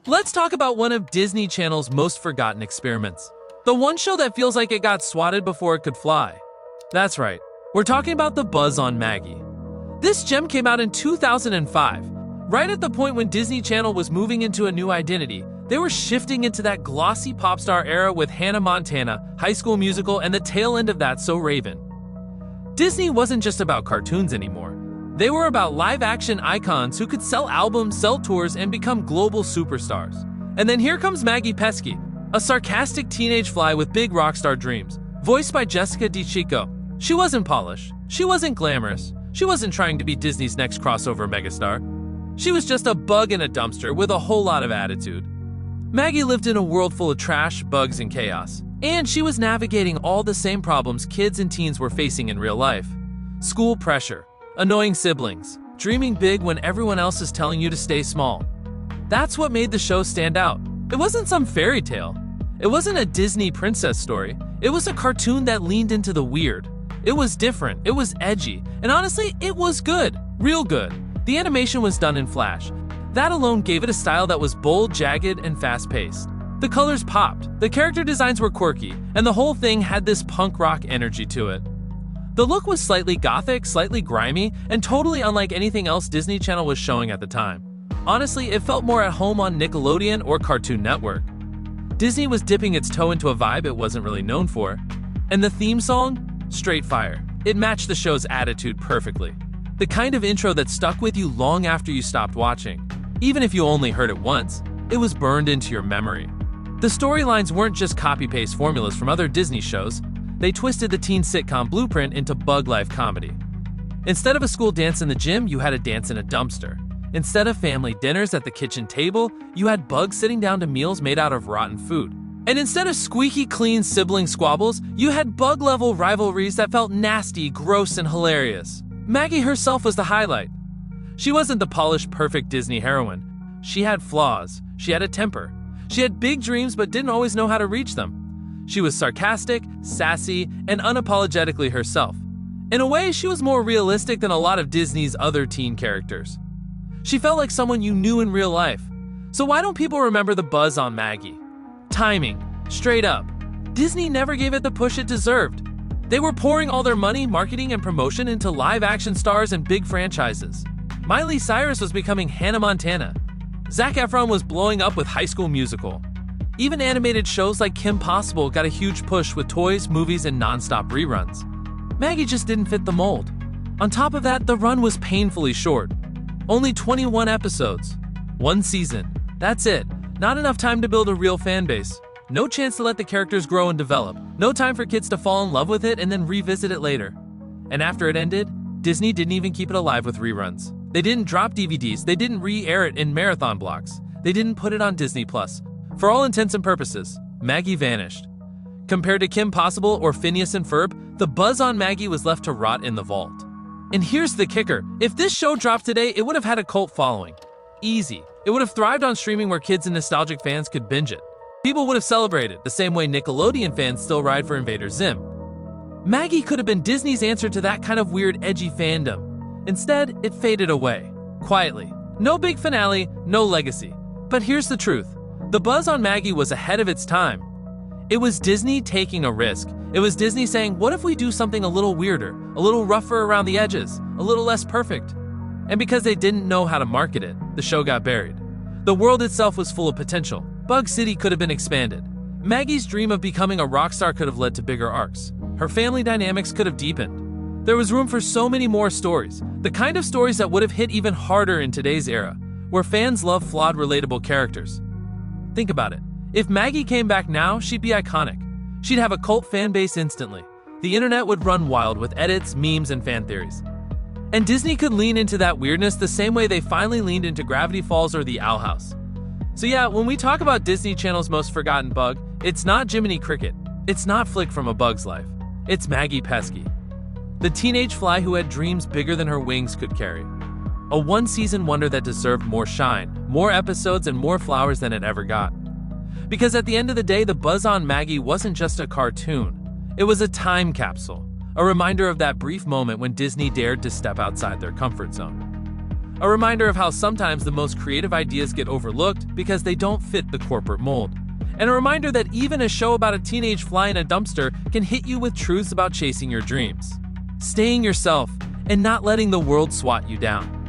Let's talk about one of Disney Channel's most forgotten experiments. The one show that feels like it got swatted before it could fly. That's right, we're talking about The Buzz on Maggie. This gem came out in 2005, right at the point when Disney Channel was moving into a new identity. They were shifting into that glossy pop star era with Hannah Montana, High School Musical, and the tail end of that, So Raven. Disney wasn't just about cartoons anymore. They were about live-action icons who could sell albums, sell tours, and become global superstars. And then here comes Maggie Pesky, a sarcastic teenage fly with big rock star dreams, voiced by Jessica DeCicco. She wasn't polished, she wasn't glamorous, she wasn't trying to be Disney's next crossover megastar. She was just a bug in a dumpster with a whole lot of attitude. Maggie lived in a world full of trash, bugs, and chaos. And she was navigating all the same problems kids and teens were facing in real life. School pressure, annoying siblings, dreaming big when everyone else is telling you to stay small. That's what made the show stand out. It wasn't some fairy tale. It wasn't a Disney princess story. It was a cartoon that leaned into the weird. It was different, it was edgy, and honestly, it was good. Real good. The animation was done in Flash. That alone gave it a style that was bold, jagged, and fast-paced. The colors popped, the character designs were quirky, and the whole thing had this punk rock energy to it. The look was slightly gothic, slightly grimy, and totally unlike anything else Disney Channel was showing at the time. Honestly, it felt more at home on Nickelodeon or Cartoon Network. Disney was dipping its toe into a vibe it wasn't really known for. And the theme song? Straight fire. It matched the show's attitude perfectly. The kind of intro that stuck with you long after you stopped watching. Even if you only heard it once, it was burned into your memory. The storylines weren't just copy-paste formulas from other Disney shows. They twisted the teen sitcom blueprint into bug life comedy. Instead of a school dance in the gym, you had a dance in a dumpster. Instead of family dinners at the kitchen table, you had bugs sitting down to meals made out of rotten food. And instead of squeaky clean sibling squabbles, you had bug-level rivalries that felt nasty, gross, and hilarious. Maggie herself was the highlight. She wasn't the polished, perfect Disney heroine. She had flaws. She had a temper. She had big dreams but didn't always know how to reach them. She was sarcastic, sassy, and unapologetically herself. In a way, she was more realistic than a lot of Disney's other teen characters. She felt like someone you knew in real life. So why don't people remember The Buzz on Maggie? Timing. Straight up. Disney never gave it the push it deserved. They were pouring all their money, marketing, and promotion into live-action stars and big franchises. Miley Cyrus was becoming Hannah Montana. Zac Efron was blowing up with High School Musical. Even animated shows like Kim Possible got a huge push with toys, movies, and non-stop reruns. Maggie just didn't fit the mold. On top of that, the run was painfully short. Only 21 episodes. One season. That's it. Not enough time to build a real fan base. No chance to let the characters grow and develop. No time for kids to fall in love with it and then revisit it later. And after it ended, Disney didn't even keep it alive with reruns. They didn't drop DVDs, they didn't re-air it in marathon blocks. They didn't put it on Disney+. For all intents and purposes, Maggie vanished. Compared to Kim Possible or Phineas and Ferb, The Buzz on Maggie was left to rot in the vault. And here's the kicker. If this show dropped today, it would have had a cult following. Easy. It would have thrived on streaming where kids and nostalgic fans could binge it. People would have celebrated, the same way Nickelodeon fans still ride for Invader Zim. Maggie could have been Disney's answer to that kind of weird, edgy fandom. Instead, it faded away. Quietly. No big finale, no legacy. But here's the truth. The Buzz on Maggie was ahead of its time. It was Disney taking a risk. It was Disney saying, what if we do something a little weirder, a little rougher around the edges, a little less perfect? And because they didn't know how to market it, the show got buried. The world itself was full of potential. Bug City could have been expanded. Maggie's dream of becoming a rock star could have led to bigger arcs. Her family dynamics could have deepened. There was room for so many more stories, the kind of stories that would have hit even harder in today's era, where fans love flawed, relatable characters. Think about it. If Maggie came back now, she'd be iconic. She'd have a cult fan base instantly. The internet would run wild with edits, memes, and fan theories. And Disney could lean into that weirdness the same way they finally leaned into Gravity Falls or The Owl House. So yeah, when we talk about Disney Channel's most forgotten bug, it's not Jiminy Cricket. It's not Flick from A Bug's Life. It's Maggie Pesky. The teenage fly who had dreams bigger than her wings could carry. A one-season wonder that deserved more shine, more episodes, and more flowers than it ever got. Because at the end of the day, The Buzz on Maggie wasn't just a cartoon. It was a time capsule, a reminder of that brief moment when Disney dared to step outside their comfort zone. A reminder of how sometimes the most creative ideas get overlooked because they don't fit the corporate mold. And a reminder that even a show about a teenage fly in a dumpster can hit you with truths about chasing your dreams, staying yourself, and not letting the world swat you down.